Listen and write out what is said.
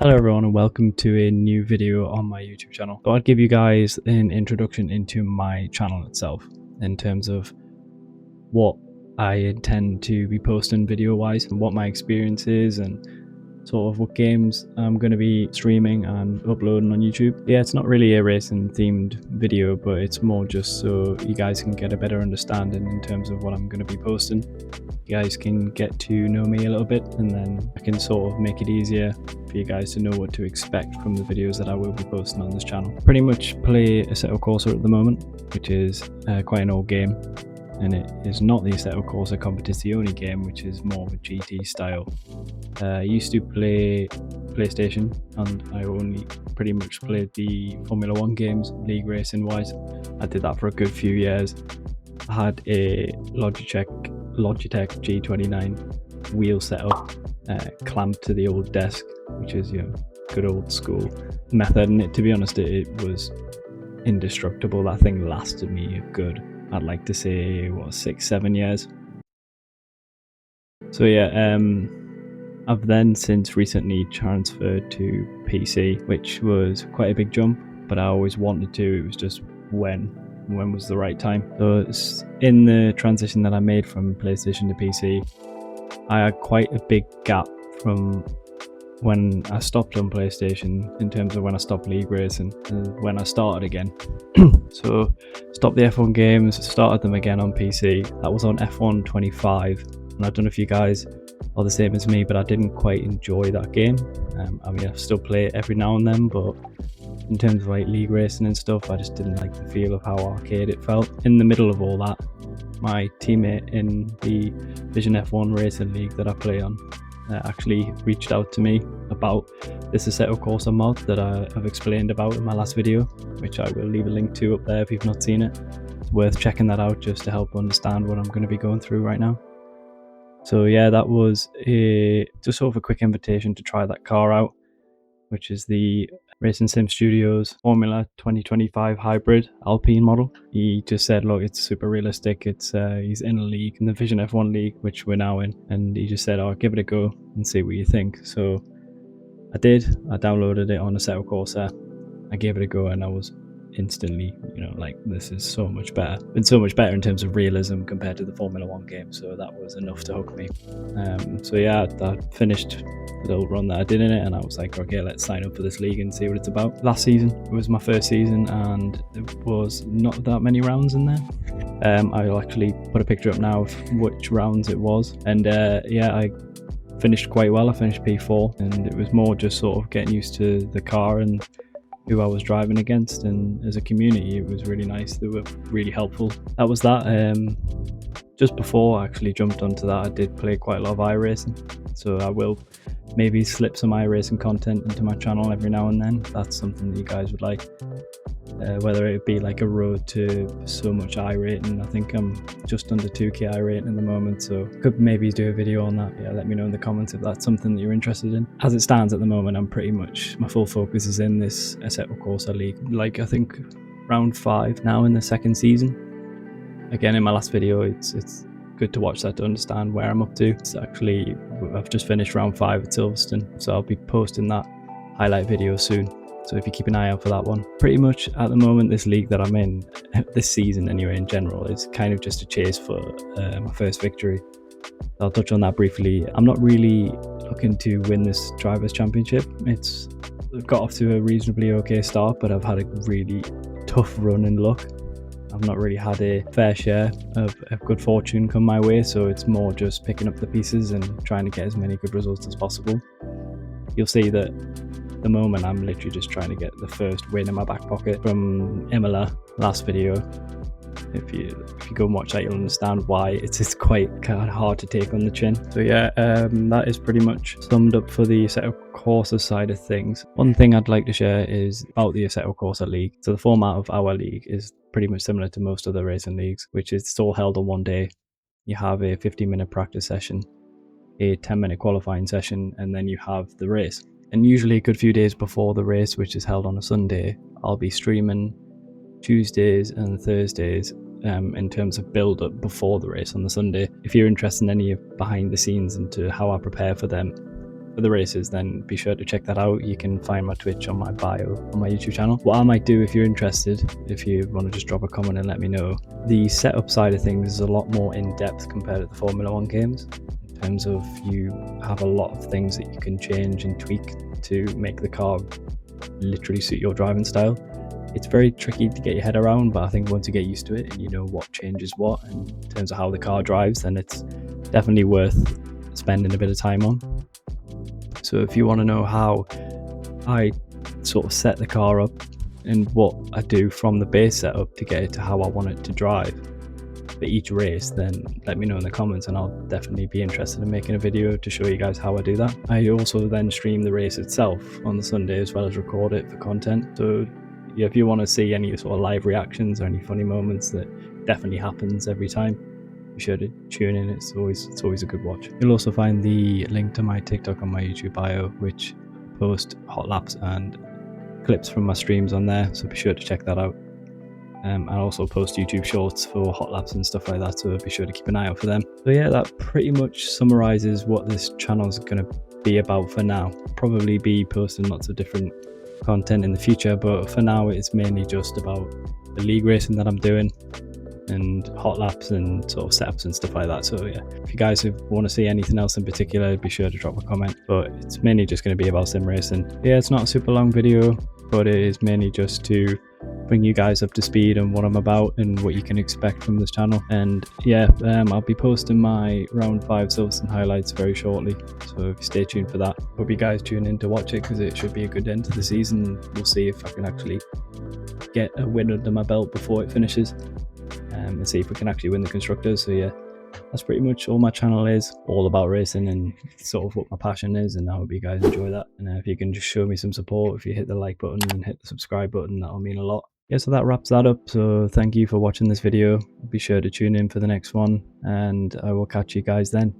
Hello everyone and welcome to a new video on my YouTube channel. So I'll give you guys an introduction into my channel itself in terms of what I intend to be posting video wise and what my experience is and sort of what games I'm going to be streaming and uploading on YouTube. Yeah, it's not really a racing themed video, but it's more just so you guys can get a better understanding in terms of what I'm going to be posting. You guys can get to know me a little bit, and then I can sort of make it easier for you guys to know what to expect from the videos that I will be posting on this channel. Pretty much play Assetto Corsa at the moment, which is quite an old game, and it is not the Assetto Corsa Competizione game, which is more of a GT style. I used to play PlayStation, and I only pretty much played the Formula 1 games, league racing wise. I did that for a good few years. I had a Logitech G29 wheel setup clamped to the old desk, which is, you know, good old school method, and to be honest, it was indestructible. That thing lasted me a good, I'd like to say, 6-7 years. So yeah, I've then since recently transferred to PC, which was quite a big jump, but I always wanted to. It was just when was the right time. So in the transition that I made from PlayStation to PC, I had quite a big gap from when I stopped on PlayStation in terms of when I stopped league racing and when I started again. So stopped the F1 games, started them again on PC. That was on F1 25, and I don't know if you guys are the same as me, but I didn't quite enjoy that game. I mean, I still play it every now and then, but in terms of like league racing and stuff, I just didn't like the feel of how arcade it felt. In the middle of all that, my teammate in the Vision F1 racing league that I play on actually reached out to me about this Assetto Corsa mod that I've explained about in my last video, which I will leave a link to up there if you've not seen it. It's worth checking that out just to help understand what I'm going to be going through right now. So yeah, that was just sort of a quick invitation to try that car out, which is the Racing Sim Studios Formula 2025 hybrid Alpine model. He just said, look, it's super realistic. It's he's in a league, in the Vision F1 league, which we're now in, and he just said, oh, give it a go and see what you think. So I did. I downloaded it on Assetto Corsa. I gave it a go, and I was instantly, you know, like, this is so much better. Been so much better in terms of realism compared to the Formula 1 game, so that was enough to hook me. So yeah, I finished the little run that I did in it, and I was like, okay, let's sign up for this league and see what it's about. Last season, it was my first season, and there was not that many rounds in there. I'll actually put a picture up now of which rounds it was, and yeah, I finished quite well. I finished P4, and it was more just sort of getting used to the car and who I was driving against, and as a community it was really nice. They were really helpful. That was that. Just before I actually jumped onto that, I did play quite a lot of iRacing, so I will maybe slip some iRacing content into my channel every now and then. That's something that you guys would like, whether it be like a road to so much iRating. I think I'm just under 2k iRating at the moment, so could maybe do a video on that. Yeah, let me know in the comments if that's something that you're interested in. As it stands at the moment, I'm pretty much, my full focus is in this Assetto Corsa league. Like, I think round 5 now in the second season. Again, in my last video, it's good to watch that to understand where I'm up to. It's actually, I've just finished round 5 at Silverstone, so I'll be posting that highlight video soon. So if you keep an eye out for that one. Pretty much at the moment, this league that I'm in, this season anyway in general, is kind of just a chase for my first victory. I'll touch on that briefly. I'm not really looking to win this Drivers' Championship. It's got off to a reasonably okay start, but I've had a really tough run in luck. I've not really had a fair share of good fortune come my way, so it's more just picking up the pieces and trying to get as many good results as possible. You'll see that at the moment I'm literally just trying to get the first win in my back pocket from Imola last video. If you go and watch that, you'll understand why it's quite kind of hard to take on the chin. So yeah, that is pretty much summed up for the Assetto Corsa side of things. One thing I'd like to share is about the Assetto Corsa league. So the format of our league is pretty much similar to most other racing leagues, which is it's all held on one day. You have a 15-minute practice session, a 10-minute qualifying session, and then you have the race. And usually a good few days before the race, which is held on a Sunday, I'll be streaming Tuesdays and Thursdays in terms of build up before the race on the Sunday. If you're interested in any of behind the scenes into how I prepare for them, for the races, then be sure to check that out. You can find my Twitch on my bio on my YouTube channel. What I might do, if you're interested, if you want to just drop a comment and let me know, the setup side of things is a lot more in depth compared to the Formula 1 games, in terms of you have a lot of things that you can change and tweak to make the car literally suit your driving style. It's very tricky to get your head around, but I think once you get used to it and you know what changes what in terms of how the car drives, then it's definitely worth spending a bit of time on. So if you want to know how I sort of set the car up and what I do from the base setup to get it to how I want it to drive for each race, then let me know in the comments and I'll definitely be interested in making a video to show you guys how I do that. I also then stream the race itself on the Sunday as well as record it for content. So yeah, if you want to see any sort of live reactions or any funny moments, that definitely happens every time, be sure to tune in. It's always a good watch. You'll also find the link to my TikTok on my YouTube bio, which post hot laps and clips from my streams on there, so be sure to check that out. I also post YouTube shorts for hot laps and stuff like that, so be sure to keep an eye out for them. So yeah, that pretty much summarizes what this channel is going to be about for now. Probably be posting lots of different content in the future, but for now it's mainly just about the league racing that I'm doing and hot laps and sort of setups and stuff like that. So yeah, if you guys want to see anything else in particular, be sure to drop a comment, but it's mainly just going to be about sim racing. Yeah, it's not a super long video, but it is mainly just to bring you guys up to speed on what I'm about and what you can expect from this channel. And yeah, I'll be posting my round 5 Silverstone highlights very shortly, so stay tuned for that. Hope you guys tune in to watch it, because it should be a good end to the season. We'll see if I can actually get a win under my belt before it finishes, and see if we can actually win the constructors. So yeah, that's pretty much all my channel is, all about racing and sort of what my passion is, and I hope you guys enjoy that. And if you can just show me some support, if you hit the like button and hit the subscribe button, that'll mean a lot. Yeah, so that wraps that up. So thank you for watching this video. Be sure to tune in for the next one, and I will catch you guys then.